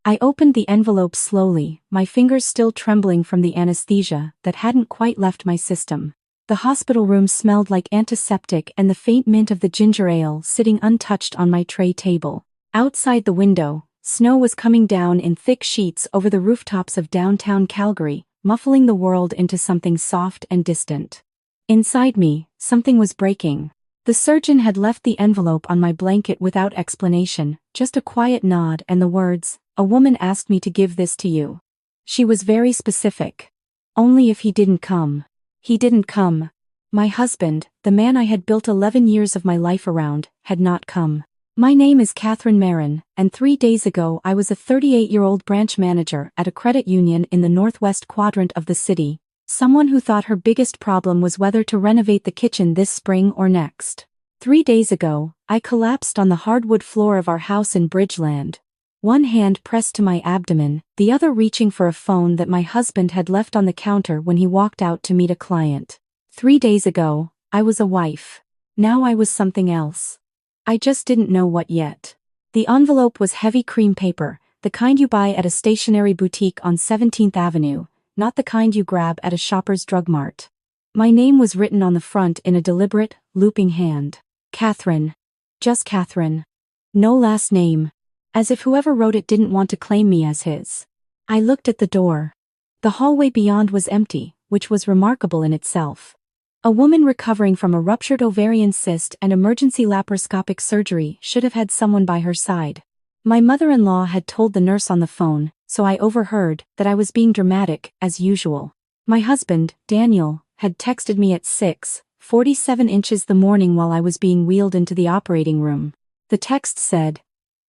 I opened the envelope slowly, my fingers still trembling from the anesthesia that hadn't quite left my system. The hospital room smelled like antiseptic and the faint mint of the ginger ale sitting untouched on my tray table. Outside the window, snow was coming down in thick sheets over the rooftops of downtown Calgary, muffling the world into something soft and distant. Inside me, something was breaking. The surgeon had left the envelope on my blanket without explanation, just a quiet nod and the words, "A woman asked me to give this to you." She was very specific. Only if he didn't come. He didn't come. My husband, the man I had built 11 years of my life around, had not come. My name is Catherine Marin, and 3 days ago I was a 38-year-old branch manager at a credit union in the northwest quadrant of the city, someone who thought her biggest problem was whether to renovate the kitchen this spring or next. 3 days ago, I collapsed on the hardwood floor of our house in Bridgeland. One hand pressed to my abdomen, the other reaching for a phone that my husband had left on the counter when he walked out to meet a client. 3 days ago, I was a wife. Now I was something else. I just didn't know what yet. The envelope was heavy cream paper, the kind you buy at a stationery boutique on 17th Avenue, not the kind you grab at a Shoppers Drug Mart. My name was written on the front in a deliberate, looping hand. Catherine. Just Catherine. No last name. As if whoever wrote it didn't want to claim me as his. I looked at the door. The hallway beyond was empty, which was remarkable in itself. A woman recovering from a ruptured ovarian cyst and emergency laparoscopic surgery should have had someone by her side. My mother-in-law had told the nurse on the phone, so I overheard, that I was being dramatic, as usual. My husband, Daniel, had texted me at 6:47 inches the morning while I was being wheeled into the operating room. The text said,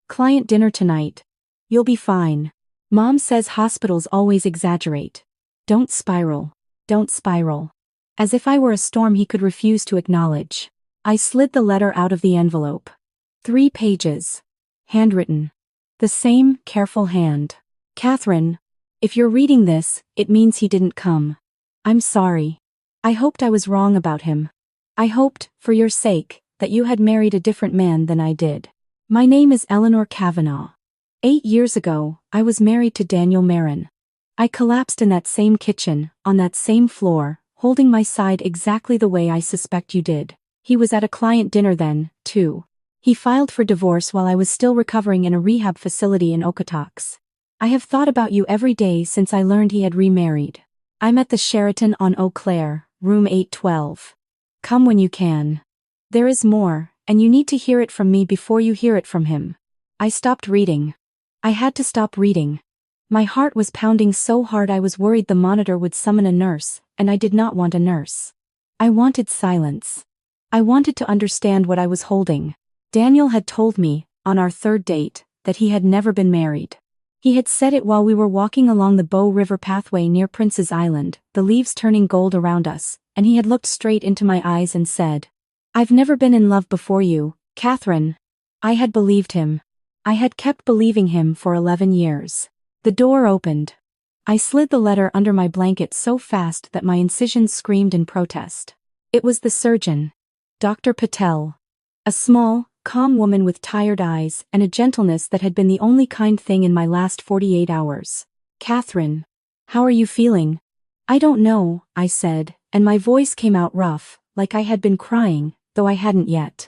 "Client dinner tonight. You'll be fine. Mom says hospitals always exaggerate. Don't spiral. Don't spiral." As if I were a storm he could refuse to acknowledge. I slid the letter out of the envelope. 3 pages. Handwritten. The same careful hand. "Catherine, if you're reading this, it means he didn't come. I'm sorry. I hoped I was wrong about him. I hoped, for your sake, that you had married a different man than I did. My name is Eleanor Kavanaugh. 8 years ago, I was married to Daniel Marin. I collapsed in that same kitchen, on that same floor, holding my side exactly the way I suspect you did. He was at a client dinner then, too. He filed for divorce while I was still recovering in a rehab facility in Okotoks. I have thought about you every day since I learned he had remarried. I'm at the Sheraton on Eau Claire, room 812. Come when you can. There is more, and you need to hear it from me before you hear it from him." I stopped reading. I had to stop reading. My heart was pounding so hard I was worried the monitor would summon a nurse, and I did not want a nurse. I wanted silence. I wanted to understand what I was holding. Daniel had told me, on our 3rd date, that he had never been married. He had said it while we were walking along the Bow River pathway near Prince's Island, the leaves turning gold around us, and he had looked straight into my eyes and said, "I've never been in love before you, Catherine." I had believed him. I had kept believing him for 11 years. The door opened. I slid the letter under my blanket so fast that my incisions screamed in protest. It was the surgeon. Dr. Patel. A small, calm woman with tired eyes and a gentleness that had been the only kind thing in my last 48 hours. "Catherine. How are you feeling?" "I don't know," I said, and my voice came out rough, like I had been crying, though I hadn't yet.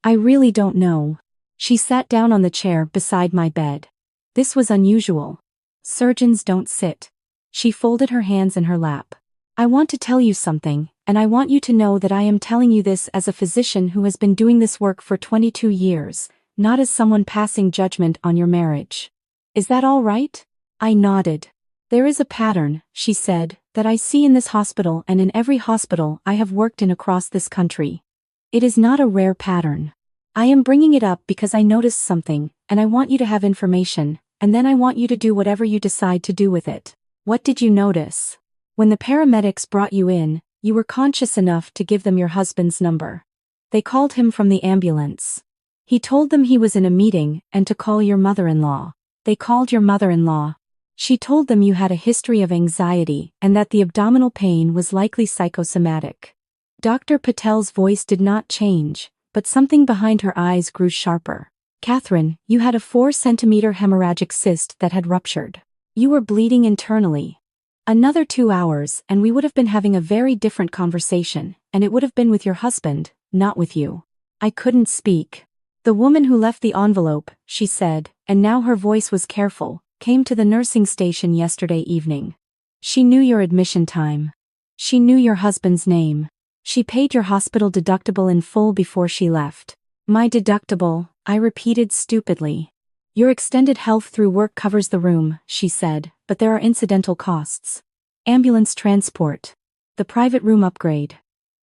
"I really don't know." She sat down on the chair beside my bed. This was unusual. Surgeons don't sit. She folded her hands in her lap. "I want to tell you something, and I want you to know that I am telling you this as a physician who has been doing this work for 22 years, not as someone passing judgment on your marriage. Is that all right?" I nodded. "There is a pattern," she said, "that I see in this hospital and in every hospital I have worked in across this country. It is not a rare pattern. I am bringing it up because I noticed something, and I want you to have information, and then I want you to do whatever you decide to do with it." "What did you notice?" "When the paramedics brought you in, you were conscious enough to give them your husband's number. They called him from the ambulance. He told them he was in a meeting and to call your mother-in-law. They called your mother-in-law. She told them you had a history of anxiety and that the abdominal pain was likely psychosomatic." Dr. Patel's voice did not change, but something behind her eyes grew sharper. Catherine, you had a 4-centimeter hemorrhagic cyst that had ruptured. You were bleeding internally. Another 2 hours and we would have been having a very different conversation, and it would have been with your husband, not with you. I couldn't speak. The woman who left the envelope, she said, and now her voice was careful, came to the nursing station yesterday evening. She knew your admission time. She knew your husband's name. She paid your hospital deductible in full before she left. My deductible, I repeated stupidly. Your extended health through work covers the room, she said, but there are incidental costs. Ambulance transport. The private room upgrade.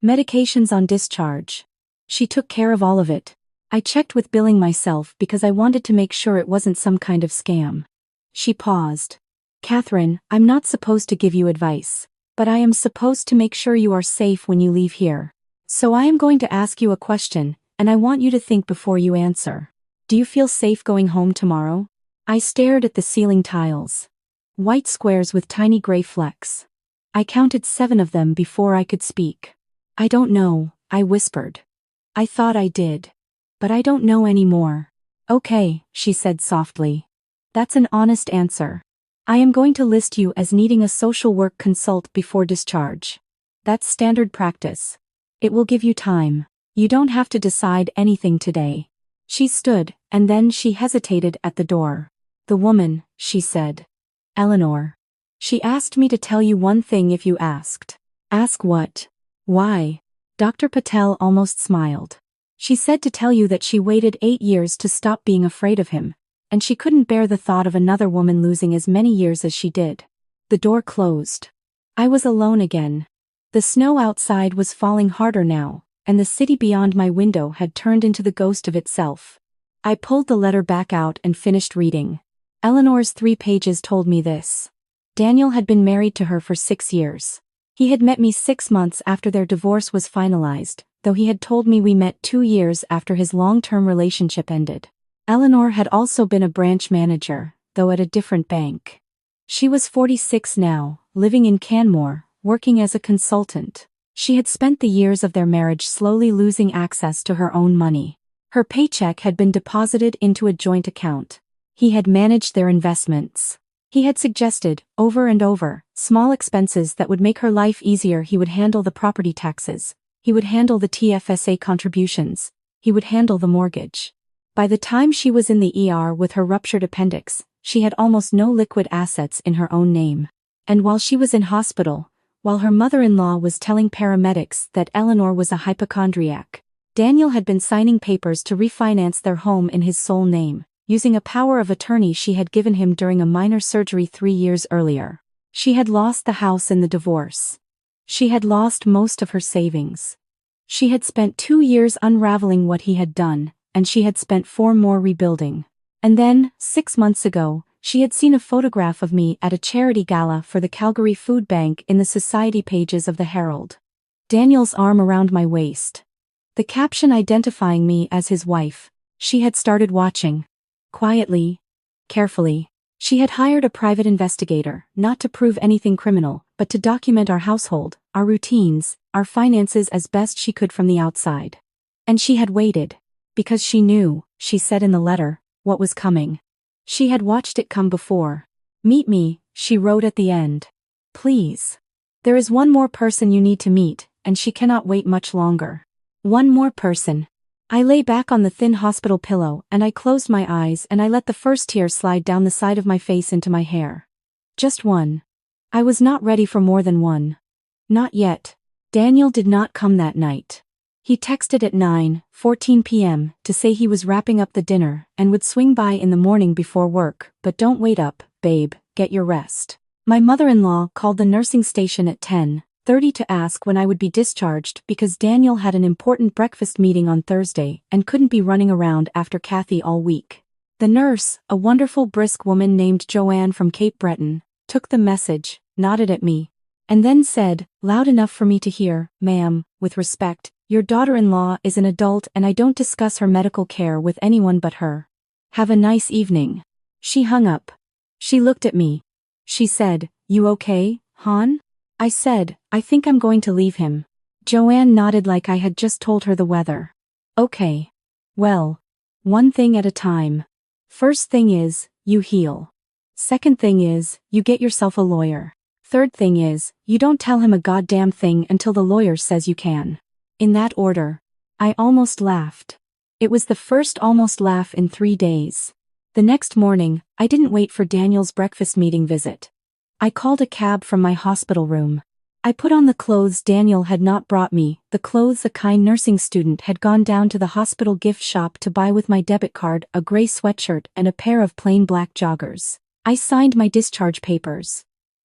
Medications on discharge. She took care of all of it. I checked with billing myself because I wanted to make sure it wasn't some kind of scam. She paused. Catherine, I'm not supposed to give you advice, but I am supposed to make sure you are safe when you leave here. So I am going to ask you a question, and I want you to think before you answer. Do you feel safe going home tomorrow? I stared at the ceiling tiles. White squares with tiny gray flecks. I counted 7 of them before I could speak. I don't know, I whispered. I thought I did. But I don't know anymore. Okay, she said softly. That's an honest answer. I am going to list you as needing a social work consult before discharge. That's standard practice. It will give you time. You don't have to decide anything today. She stood, and then she hesitated at the door. The woman, she said. Eleanor. She asked me to tell you one thing if you asked. Ask what? Why? Dr. Patel almost smiled. She said to tell you that she waited 8 years to stop being afraid of him, and she couldn't bear the thought of another woman losing as many years as she did. The door closed. I was alone again. The snow outside was falling harder now, and the city beyond my window had turned into the ghost of itself. I pulled the letter back out and finished reading. Eleanor's 3 pages told me this. Daniel had been married to her for 6 years. He had met me 6 months after their divorce was finalized, though he had told me we met 2 years after his long-term relationship ended. Eleanor had also been a branch manager, though at a different bank. She was 46 now, living in Canmore, working as a consultant. She had spent the years of their marriage slowly losing access to her own money. Her paycheck had been deposited into a joint account. He had managed their investments. He had suggested, over and over, small expenses that would make her life easier. He would handle the property taxes. He would handle the TFSA contributions. He would handle the mortgage. By the time she was in the ER with her ruptured appendix, she had almost no liquid assets in her own name. And while she was in hospital, while her mother-in-law was telling paramedics that Eleanor was a hypochondriac, Daniel had been signing papers to refinance their home in his sole name, using a power of attorney she had given him during a minor surgery 3 years earlier. She had lost the house in the divorce. She had lost most of her savings. She had spent 2 years unraveling what he had done, and she had spent 4 more rebuilding. And then, 6 months ago, she had seen a photograph of me at a charity gala for the Calgary Food Bank in the society pages of the Herald. Daniel's arm around my waist. The caption identifying me as his wife. She had started watching. Quietly. Carefully. She had hired a private investigator, not to prove anything criminal, but to document our household, our routines, our finances as best she could from the outside. And she had waited. Because she knew, she said in the letter, what was coming. She had watched it come before. Meet me, she wrote at the end. Please. There is one more person you need to meet, and she cannot wait much longer. One more person. I lay back on the thin hospital pillow and I closed my eyes and I let the first tear slide down the side of my face into my hair. Just one. I was not ready for more than one. Not yet. Daniel did not come that night. He texted at 9:14 p.m. to say he was wrapping up the dinner and would swing by in the morning before work, but don't wait up, babe, get your rest. My mother-in-law called the nursing station at 10:30 to ask when I would be discharged because Daniel had an important breakfast meeting on Thursday and couldn't be running around after Kathy all week. The nurse, a wonderful brisk woman named Joanne from Cape Breton, took the message, nodded at me, and then said, loud enough for me to hear, "Ma'am, with respect, your daughter-in-law is an adult and I don't discuss her medical care with anyone but her. Have a nice evening." She hung up. She looked at me. She said, "You okay, hon?" I said, "I think I'm going to leave him." Joanne nodded like I had just told her the weather. "Okay. Well, One thing at a time. First thing is, you heal. Second thing is, you get yourself a lawyer. Third thing is, you don't tell him a goddamn thing until the lawyer says you can. In that order. I almost laughed. It was the first almost laugh in 3 days. The next morning, I didn't wait for Daniel's breakfast meeting visit. I called a cab from my hospital room. I put on the clothes Daniel had not brought me, the clothes a kind nursing student had gone down to the hospital gift shop to buy with my debit card, a gray sweatshirt and a pair of plain black joggers. I signed my discharge papers.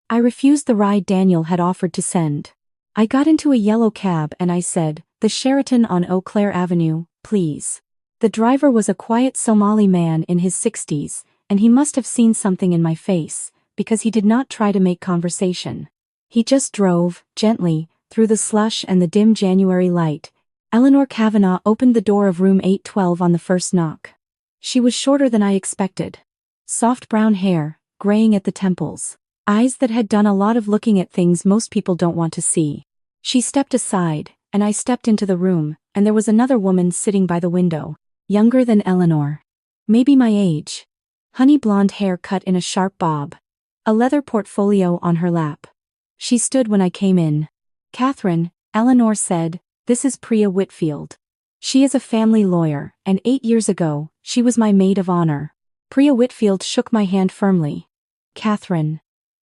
I refused the ride Daniel had offered to send. I got into a yellow cab and I said, "The Sheraton on Eau Claire Avenue, please." The driver was a quiet Somali man in his 60s, and he must have seen something in my face, because he did not try to make conversation. He just drove, gently, through the slush and the dim January light. Eleanor Kavanagh opened the door of room 812 on the first knock. She was shorter than I expected. Soft brown hair, graying at the temples. Eyes that had done a lot of looking at things most people don't want to see. She stepped aside, and I stepped into the room, and there was another woman sitting by the window. Younger than Eleanor. Maybe my age. Honey blonde hair cut in a sharp bob. A leather portfolio on her lap. She stood when I came in. "Catherine," Eleanor said, "this is Priya Whitfield. She is a family lawyer, and 8 years ago, she was my maid of honor." Priya Whitfield shook my hand firmly. "Catherine.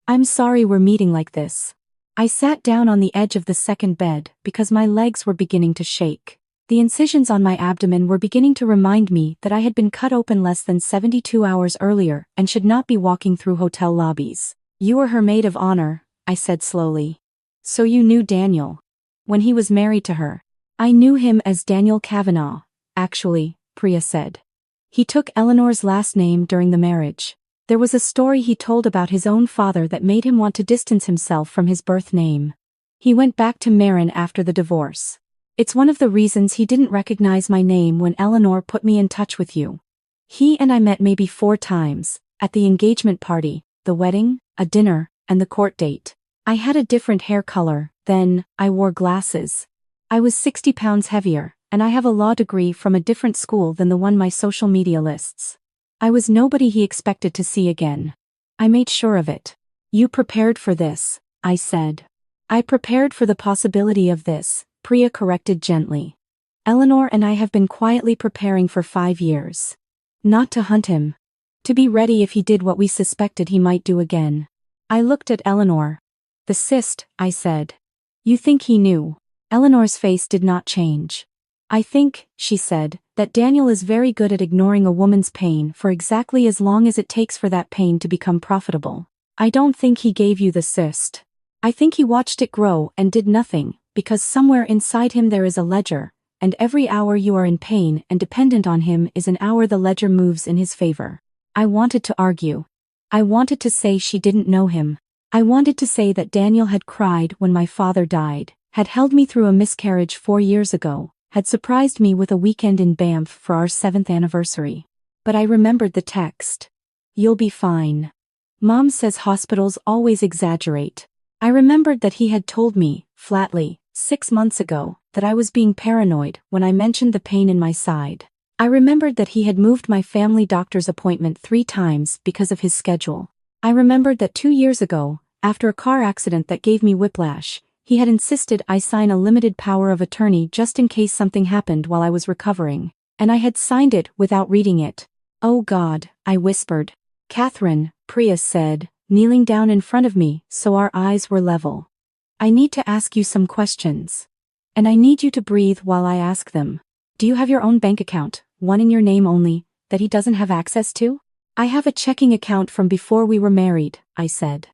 I'm sorry we're meeting like this." I sat down on the edge of the second bed because my legs were beginning to shake. The incisions on my abdomen were beginning to remind me that I had been cut open less than 72 hours earlier and should not be walking through hotel lobbies. "You were her maid of honor," I said slowly. "So you knew Daniel. When he was married to her." "I knew him as Daniel Kavanagh, actually," Priya said. "He took Eleanor's last name during the marriage. There was a story he told about his own father that made him want to distance himself from his birth name. He went back to Marin after the divorce. It's one of the reasons he didn't recognize my name when Eleanor put me in touch with you. He and I met maybe 4 times, at the engagement party, the wedding, a dinner, and the court date. I had a different hair color, then, I wore glasses. I was 60 pounds heavier, and I have a law degree from a different school than the one my social media lists. I was nobody he expected to see again. I made sure of it." "You prepared for this," I said. "I prepared for the possibility of this," Priya corrected gently. "Eleanor and I have been quietly preparing for 5 years. Not to hunt him. To be ready if he did what we suspected he might do again." I looked at Eleanor. "The cyst," I said. "You think he knew?" Eleanor's face did not change. "I think," she said, "that Daniel is very good at ignoring a woman's pain for exactly as long as it takes for that pain to become profitable. I don't think he gave you the cyst. I think he watched it grow and did nothing, because somewhere inside him there is a ledger, and every hour you are in pain and dependent on him is an hour the ledger moves in his favor." I wanted to argue. I wanted to say she didn't know him. I wanted to say that Daniel had cried when my father died, had held me through a miscarriage 4 years ago, had surprised me with a weekend in Banff for our 7th anniversary. But I remembered the text. "You'll be fine. Mom says hospitals always exaggerate." I remembered that he had told me, flatly, 6 months ago, that I was being paranoid when I mentioned the pain in my side. I remembered that he had moved my family doctor's appointment 3 times because of his schedule. I remembered that 2 years ago, after a car accident that gave me whiplash, he had insisted I sign a limited power of attorney just in case something happened while I was recovering, and I had signed it without reading it. "Oh God," I whispered. "Catherine," Priya said, kneeling down in front of me so our eyes were level. "I need to ask you some questions. And I need you to breathe while I ask them. Do you have your own bank account, one in your name only, that he doesn't have access to?" "I have a checking account from before we were married," I said.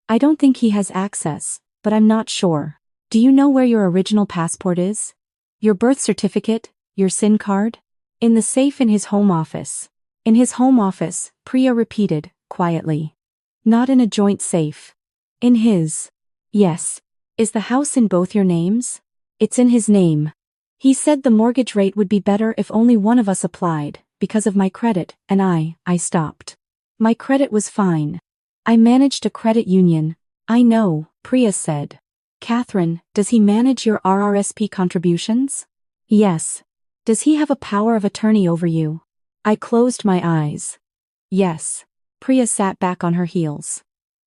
"I don't think he has access, but I'm not sure. Do you know where your original passport is? Your birth certificate, your SIN card?" "In the safe in his home office." "In his home office," Priya repeated, quietly. "Not in a joint safe." "In his." "Yes. Is the house in both your names?" "It's in his name. He said the mortgage rate would be better if only one of us applied, because of my credit, and I stopped. My credit was fine. I managed a credit union." "I know," Priya said. "Catherine, does he manage your RRSP contributions?" "Yes." "Does he have a power of attorney over you?" I closed my eyes. Yes. Priya sat back on her heels.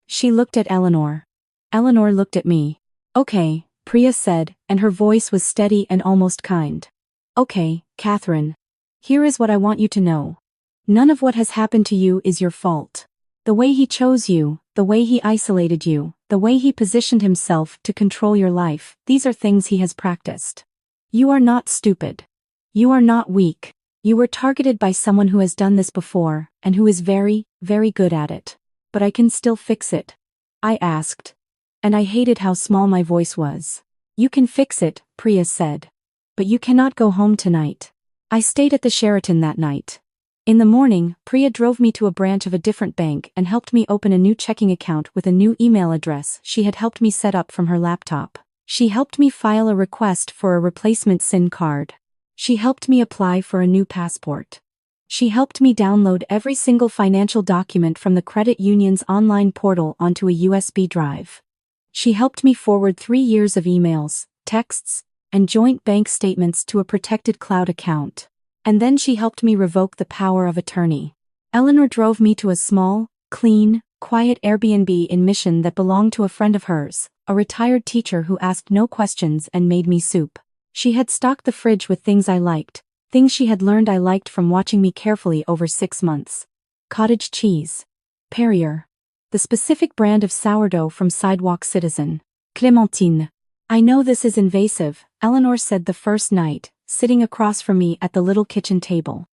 She looked at Eleanor. Eleanor looked at me. Okay, Priya said, and her voice was steady and almost kind. Okay, Catherine. Here is what I want you to know. None of what has happened to you is your fault. The way he chose you, the way he isolated you, the way he positioned himself to control your life, these are things he has practiced. You are not stupid. You are not weak. You were targeted by someone who has done this before, and who is very, very good at it. But I can still fix it. I asked. And I hated how small my voice was. You can fix it, Priya said. But you cannot go home tonight. I stayed at the Sheraton that night. In the morning, Priya drove me to a branch of a different bank and helped me open a new checking account with a new email address she had helped me set up from her laptop. She helped me file a request for a replacement SIM card. She helped me apply for a new passport. She helped me download every single financial document from the credit union's online portal onto a USB drive. She helped me forward 3 years of emails, texts, and joint bank statements to a protected cloud account. And then she helped me revoke the power of attorney. Eleanor drove me to a small, clean, quiet Airbnb in Mission that belonged to a friend of hers, a retired teacher who asked no questions and made me soup. She had stocked the fridge with things I liked, things she had learned I liked from watching me carefully over 6 months. Cottage cheese. Perrier. The specific brand of sourdough from Sidewalk Citizen. Clémentine. I know this is invasive, Eleanor said the first night, sitting across from me at the little kitchen table.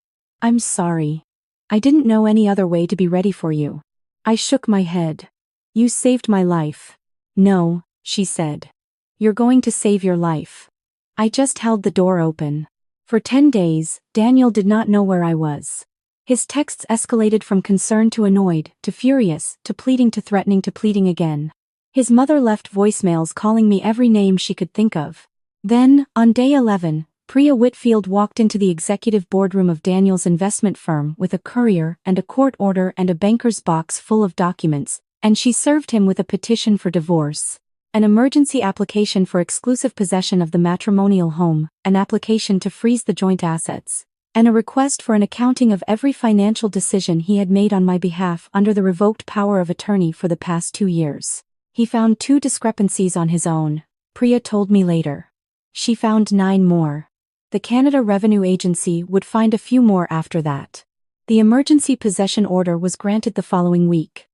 I'm sorry. I didn't know any other way to be ready for you. I shook my head. You saved my life. No, she said. You're going to save your life. I just held the door open. For 10 days, Daniel did not know where I was. His texts escalated from concerned to annoyed, to furious, to pleading to threatening to pleading again. His mother left voicemails calling me every name she could think of. Then, on day 11, Priya Whitfield walked into the executive boardroom of Daniel's investment firm with a courier and a court order and a banker's box full of documents, and she served him with a petition for divorce, an emergency application for exclusive possession of the matrimonial home, an application to freeze the joint assets, and a request for an accounting of every financial decision he had made on my behalf under the revoked power of attorney for the past 2 years. He found 2 discrepancies on his own, Priya told me later. She found 9 more. The Canada Revenue Agency would find a few more after that. The emergency possession order was granted the following week.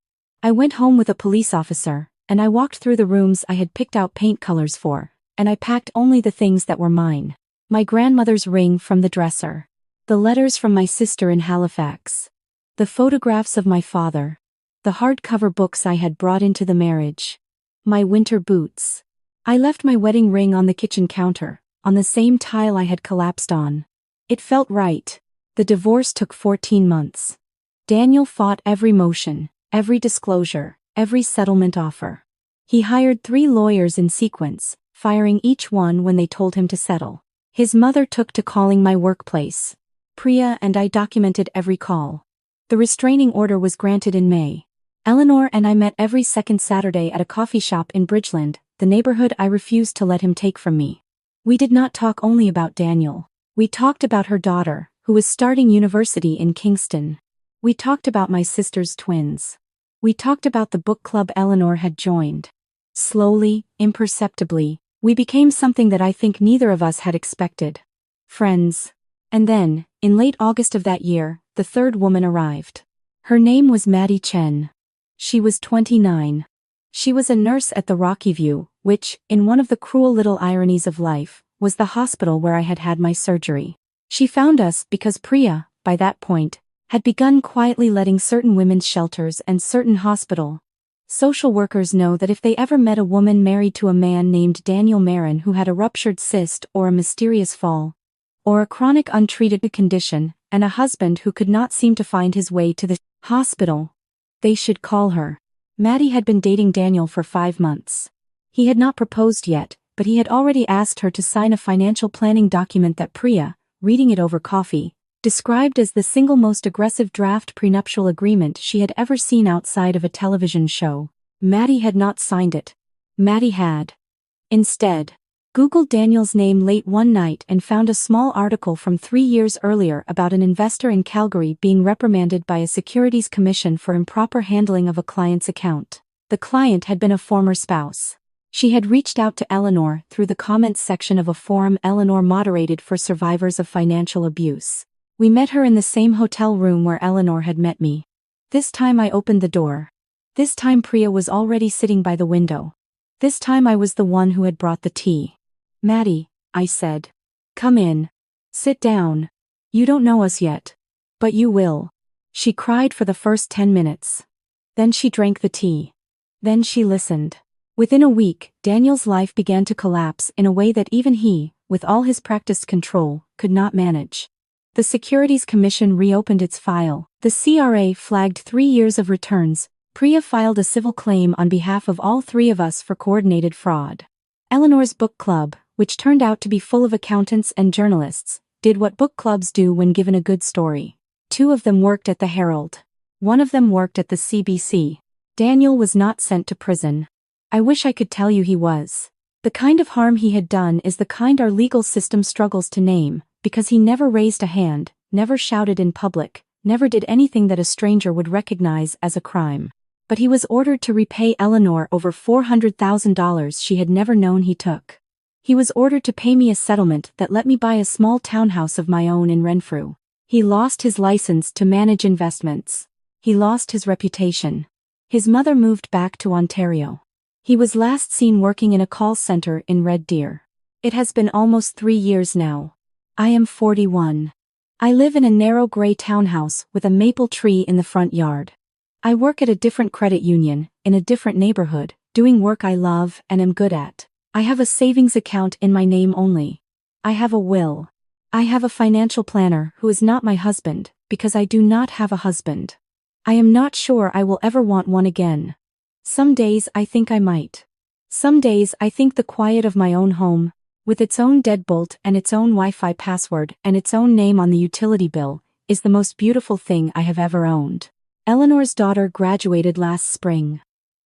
I went home with a police officer, and I walked through the rooms I had picked out paint colors for, and I packed only the things that were mine. My grandmother's ring from the dresser. The letters from my sister in Halifax. The photographs of my father. The hardcover books I had brought into the marriage. My winter boots. I left my wedding ring on the kitchen counter, on the same tile I had collapsed on. It felt right. The divorce took 14 months. Daniel fought every motion, every disclosure, every settlement offer. He hired 3 lawyers in sequence, firing each one when they told him to settle. His mother took to calling my workplace. Priya and I documented every call. The restraining order was granted in May. Eleanor and I met every second Saturday at a coffee shop in Bridgeland, the neighborhood I refused to let him take from me. We did not talk only about Daniel. We talked about her daughter, who was starting university in Kingston. We talked about my sister's twins. We talked about the book club Eleanor had joined. Slowly, imperceptibly, we became something that I think neither of us had expected. Friends. And then, in late August of that year, the 3rd woman arrived. Her name was Maddie Chen. She was 29. She was a nurse at the Rocky View, which, in one of the cruel little ironies of life, was the hospital where I had had my surgery. She found us because Priya, by that point, had begun quietly letting certain women's shelters and certain social workers know that if they ever met a woman married to a man named Daniel Marin who had a ruptured cyst or a mysterious fall, or a chronic untreated condition, and a husband who could not seem to find his way to the hospital, they should call her. Maddie had been dating Daniel for 5 months. He had not proposed yet, but he had already asked her to sign a financial planning document that Priya, reading it over coffee, described as the single most aggressive draft prenuptial agreement she had ever seen outside of a television show. Maddie had not signed it. Maddie had, instead, Googled Daniel's name late one night and found a small article from 3 years earlier about an investor in Calgary being reprimanded by a securities commission for improper handling of a client's account. The client had been a former spouse. She had reached out to Eleanor through the comments section of a forum Eleanor moderated for survivors of financial abuse. We met her in the same hotel room where Eleanor had met me. This time I opened the door. This time Priya was already sitting by the window. This time I was the one who had brought the tea. "Maddie," I said. "Come in. Sit down. You don't know us yet. But you will." She cried for the first 10 minutes. Then she drank the tea. Then she listened. Within a week, Daniel's life began to collapse in a way that even he, with all his practiced control, could not manage. The Securities Commission reopened its file. The CRA flagged 3 years of returns. Priya filed a civil claim on behalf of all 3 of us for coordinated fraud. Eleanor's book club, which turned out to be full of accountants and journalists, did what book clubs do when given a good story. 2 of them worked at the Herald. 1 of them worked at the CBC. Daniel was not sent to prison. I wish I could tell you he was. The kind of harm he had done is the kind our legal system struggles to name, because he never raised a hand, never shouted in public, never did anything that a stranger would recognize as a crime. But he was ordered to repay Eleanor over $400,000 she had never known he took. He was ordered to pay me a settlement that let me buy a small townhouse of my own in Renfrew. He lost his license to manage investments. He lost his reputation. His mother moved back to Ontario. He was last seen working in a call center in Red Deer. It has been almost 3 years now. I am 41. I live in a narrow gray townhouse with a maple tree in the front yard. I work at a different credit union, in a different neighborhood, doing work I love and am good at. I have a savings account in my name only. I have a will. I have a financial planner who is not my husband, because I do not have a husband. I am not sure I will ever want one again. Some days I think I might. Some days I think the quiet of my own home, with its own deadbolt and its own Wi-Fi password and its own name on the utility bill, is the most beautiful thing I have ever owned. Eleanor's daughter graduated last spring.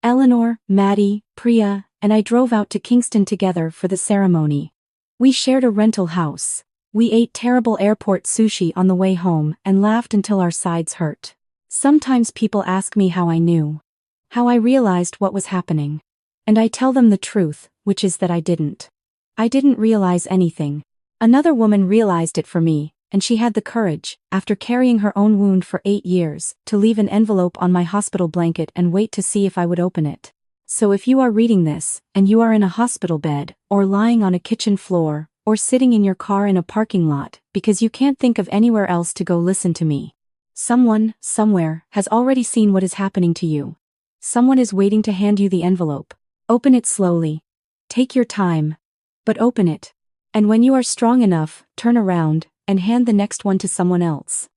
Eleanor, Maddie, Priya, and I drove out to Kingston together for the ceremony. We shared a rental house. We ate terrible airport sushi on the way home and laughed until our sides hurt. Sometimes people ask me how I knew. How I realized what was happening. And I tell them the truth, which is that I didn't. I didn't realize anything. Another woman realized it for me, and she had the courage, after carrying her own wound for 8 years, to leave an envelope on my hospital blanket and wait to see if I would open it. So if you are reading this, and you are in a hospital bed, or lying on a kitchen floor, or sitting in your car in a parking lot, because you can't think of anywhere else to go, listen to me. Someone, somewhere, has already seen what is happening to you. Someone is waiting to hand you the envelope. Open it slowly. Take your time. But open it. And when you are strong enough, turn around, and hand the next one to someone else.